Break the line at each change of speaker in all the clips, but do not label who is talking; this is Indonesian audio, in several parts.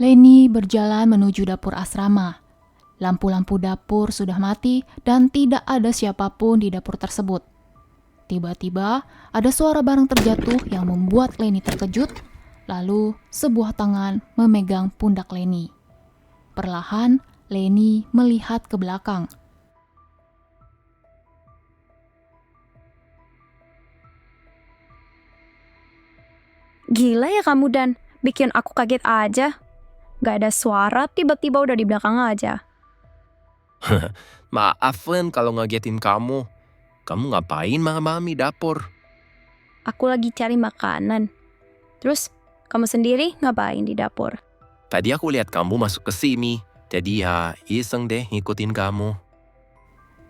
Leni berjalan menuju dapur asrama. Lampu-lampu dapur sudah mati dan tidak ada siapapun di dapur tersebut. Tiba-tiba ada suara barang terjatuh yang membuat Leni terkejut. Lalu sebuah tangan memegang pundak Leni. Perlahan Leni melihat ke belakang.
Gila ya kamu Dan, bikin aku kaget aja. Gak ada suara, tiba-tiba udah di belakang aja.
Maaf Len kalau ngagetin kamu. Kamu ngapain malam-malam di dapur?
Aku lagi cari makanan. Terus, kamu sendiri ngapain di dapur?
Tadi aku lihat kamu masuk ke sini. Jadi ya iseng deh ngikutin kamu.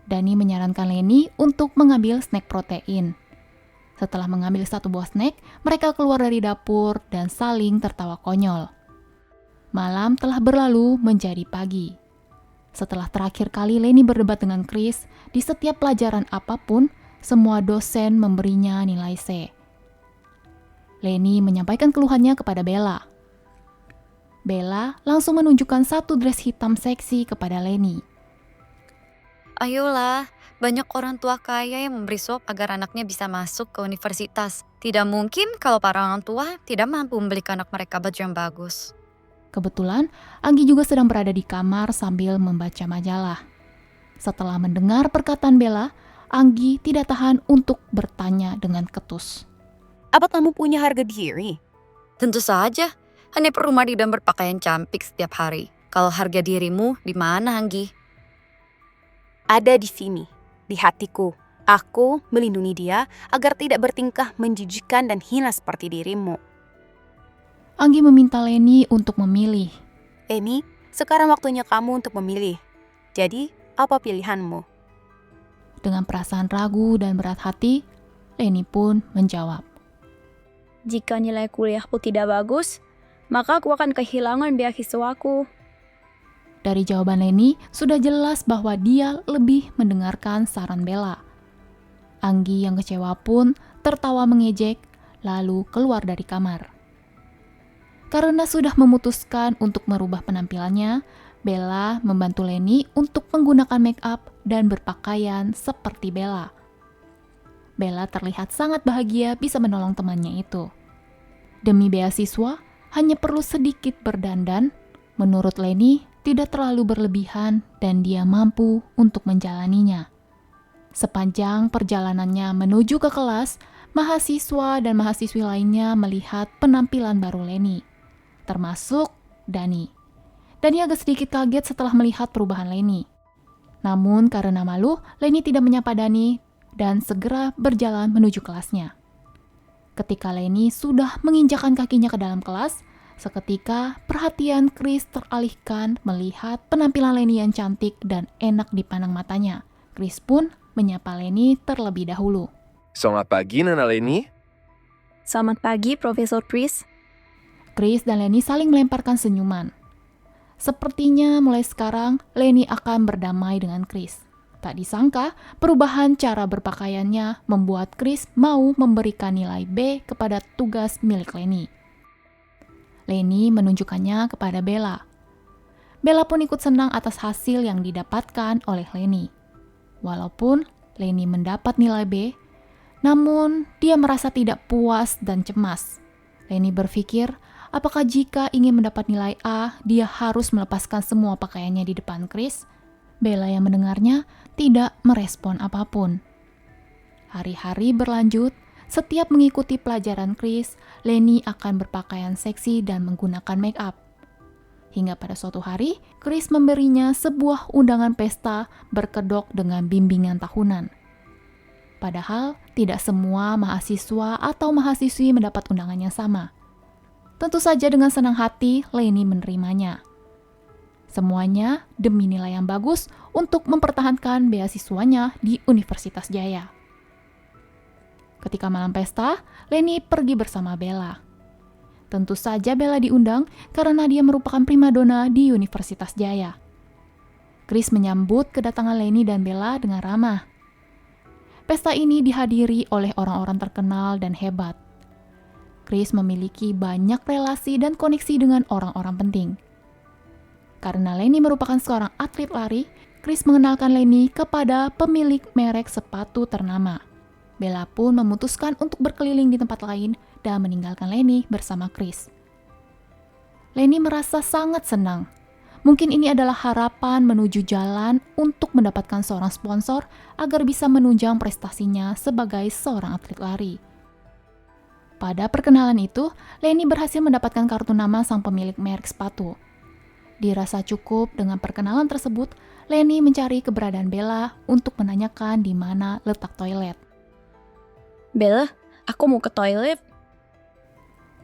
Dani menyarankan Leni untuk mengambil snack protein. Setelah mengambil satu buah snack, mereka keluar dari dapur dan saling tertawa konyol. Malam telah berlalu menjadi pagi. Setelah terakhir kali Leni berdebat dengan Chris, di setiap pelajaran apapun, semua dosen memberinya nilai C. Leni menyampaikan keluhannya kepada Bella. Bella langsung menunjukkan satu dress hitam seksi kepada Leni.
Ayolah, banyak orang tua kaya yang memberi suap agar anaknya bisa masuk ke universitas. Tidak mungkin kalau para orang tua tidak mampu membelikan anak mereka baju yang bagus.
Kebetulan, Anggi juga sedang berada di kamar sambil membaca majalah. Setelah mendengar perkataan Bella, Anggi tidak tahan untuk bertanya dengan ketus.
Apa kamu punya harga diri?
Tentu saja, hanya perlu mandi dan berpakaian cantik setiap hari. Kalau harga dirimu di mana, Anggi?
Ada di sini, di hatiku. Aku melindungi dia agar tidak bertingkah menjijikkan dan hina seperti dirimu.
Anggi meminta Leni untuk memilih.
Emi, sekarang waktunya kamu untuk memilih. Jadi, apa pilihanmu?
Dengan perasaan ragu dan berat hati, Leni pun menjawab.
Jika nilai kuliahku tidak bagus, maka aku akan kehilangan beasiswaku.
Dari jawaban Leni, sudah jelas bahwa dia lebih mendengarkan saran Bella. Anggi yang kecewa pun tertawa mengejek, lalu keluar dari kamar. Karena sudah memutuskan untuk merubah penampilannya, Bella membantu Leni untuk menggunakan make up dan berpakaian seperti Bella. Bella terlihat sangat bahagia bisa menolong temannya itu. Demi beasiswa, hanya perlu sedikit berdandan. Menurut Leni, tidak terlalu berlebihan dan dia mampu untuk menjalaninya. Sepanjang perjalanannya menuju ke kelas, mahasiswa dan mahasiswi lainnya melihat penampilan baru Leni, termasuk Dani. Dani agak sedikit kaget setelah melihat perubahan Leni. Namun karena malu, Leni tidak menyapa Dani dan segera berjalan menuju kelasnya. Ketika Leni sudah menginjakkan kakinya ke dalam kelas, seketika perhatian Chris teralihkan melihat penampilan Leni yang cantik dan enak dipandang matanya. Chris pun menyapa Leni terlebih dahulu.
Selamat pagi Nona Leni.
Selamat pagi, Profesor Chris.
Chris dan Leni saling melemparkan senyuman. Sepertinya mulai sekarang Leni akan berdamai dengan Chris. Tak disangka, perubahan cara berpakaiannya membuat Chris mau memberikan nilai B kepada tugas milik Leni. Leni menunjukkannya kepada Bella. Bella pun ikut senang atas hasil yang didapatkan oleh Leni. Walaupun Leni mendapat nilai B, namun dia merasa tidak puas dan cemas. Leni berpikir, apakah jika ingin mendapat nilai A, dia harus melepaskan semua pakaiannya di depan Chris? Bella yang mendengarnya tidak merespon apapun. Hari-hari berlanjut, setiap mengikuti pelajaran Chris, Leni akan berpakaian seksi dan menggunakan make up. Hingga pada suatu hari, Chris memberinya sebuah undangan pesta berkedok dengan bimbingan tahunan. Padahal, tidak semua mahasiswa atau mahasiswi mendapat undangan yang sama. Tentu saja dengan senang hati, Leni menerimanya. Semuanya demi nilai yang bagus untuk mempertahankan beasiswanya di Universitas Jaya. Ketika malam pesta, Leni pergi bersama Bella. Tentu saja Bella diundang karena dia merupakan primadona di Universitas Jaya. Chris menyambut kedatangan Leni dan Bella dengan ramah. Pesta ini dihadiri oleh orang-orang terkenal dan hebat. Chris memiliki banyak relasi dan koneksi dengan orang-orang penting. Karena Lenny merupakan seorang atlet lari, Chris mengenalkan Lenny kepada pemilik merek sepatu ternama. Bella pun memutuskan untuk berkeliling di tempat lain dan meninggalkan Lenny bersama Chris. Lenny merasa sangat senang. Mungkin ini adalah harapan menuju jalan untuk mendapatkan seorang sponsor agar bisa menunjang prestasinya sebagai seorang atlet lari. Pada perkenalan itu, Lenny berhasil mendapatkan kartu nama sang pemilik merek sepatu. Dirasa cukup dengan perkenalan tersebut, Lenny mencari keberadaan Bella untuk menanyakan di mana letak toilet.
Bella, aku mau ke toilet.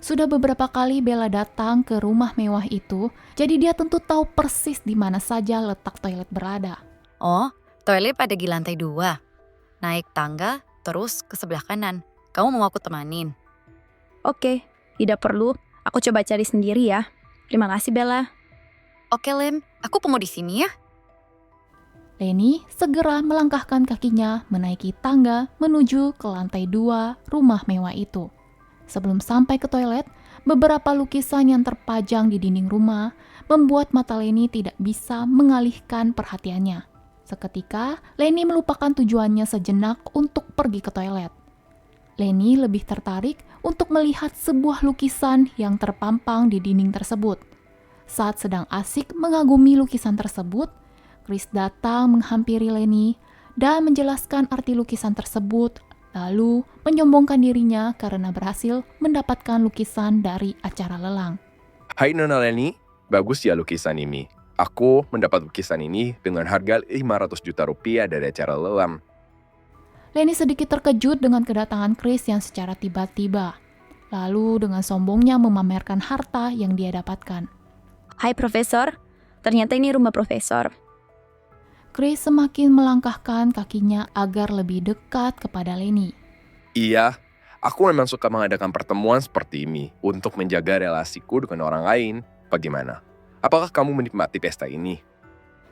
Sudah beberapa kali Bella datang ke rumah mewah itu, jadi dia tentu tahu persis di mana saja letak toilet berada.
Oh, toilet ada di lantai 2. Naik tangga, terus ke sebelah kanan. Kamu mau aku temanin?
Oke, tidak perlu. Aku coba cari sendiri ya. Terima kasih, Bella.
Oke, Len. Aku tunggu di sini ya.
Lenny segera melangkahkan kakinya menaiki tangga menuju ke lantai 2 rumah mewah itu. Sebelum sampai ke toilet, beberapa lukisan yang terpajang di dinding rumah membuat mata Lenny tidak bisa mengalihkan perhatiannya. Seketika, Lenny melupakan tujuannya sejenak untuk pergi ke toilet. Lenny lebih tertarik untuk melihat sebuah lukisan yang terpampang di dinding tersebut. Saat sedang asik mengagumi lukisan tersebut, Chris datang menghampiri Lenny dan menjelaskan arti lukisan tersebut, lalu menyombongkan dirinya karena berhasil mendapatkan lukisan dari acara lelang.
Hai Nona Lenny, bagus ya lukisan ini. Aku mendapat lukisan ini dengan harga 500 juta rupiah dari acara lelang.
Lenny sedikit terkejut dengan kedatangan Chris yang secara tiba-tiba. Lalu dengan sombongnya memamerkan harta yang dia dapatkan.
Hai Profesor, ternyata ini rumah Profesor.
Chris semakin melangkahkan kakinya agar lebih dekat kepada Lenny.
Iya, aku memang suka mengadakan pertemuan seperti ini untuk menjaga relasiku dengan orang lain. Bagaimana? Apakah kamu menikmati pesta ini?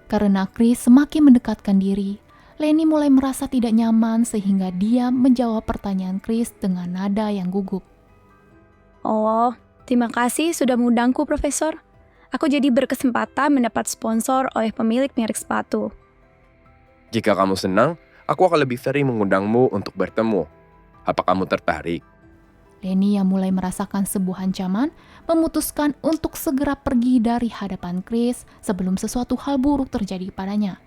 Karena Chris semakin mendekatkan diri, Lenny mulai merasa tidak nyaman sehingga dia menjawab pertanyaan Chris dengan nada yang gugup.
Oh, terima kasih sudah mengundangku Profesor. Aku jadi berkesempatan mendapat sponsor oleh pemilik merek sepatu.
Jika kamu senang, aku akan lebih sering mengundangmu untuk bertemu. Apa kamu tertarik?
Lenny yang mulai merasakan sebuah ancaman memutuskan untuk segera pergi dari hadapan Chris sebelum sesuatu hal buruk terjadi padanya.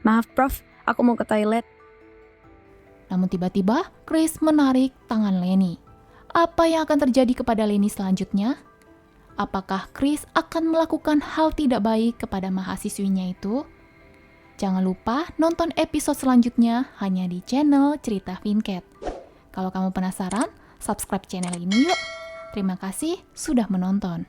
Maaf Prof, aku mau ke toilet.
Namun tiba-tiba Chris menarik tangan Lenny. Apa yang akan terjadi kepada Lenny selanjutnya? Apakah Chris akan melakukan hal tidak baik kepada mahasiswinya itu? Jangan lupa nonton episode selanjutnya hanya di channel Cerita Vincat. Kalau kamu penasaran, subscribe channel ini yuk. Terima kasih sudah menonton.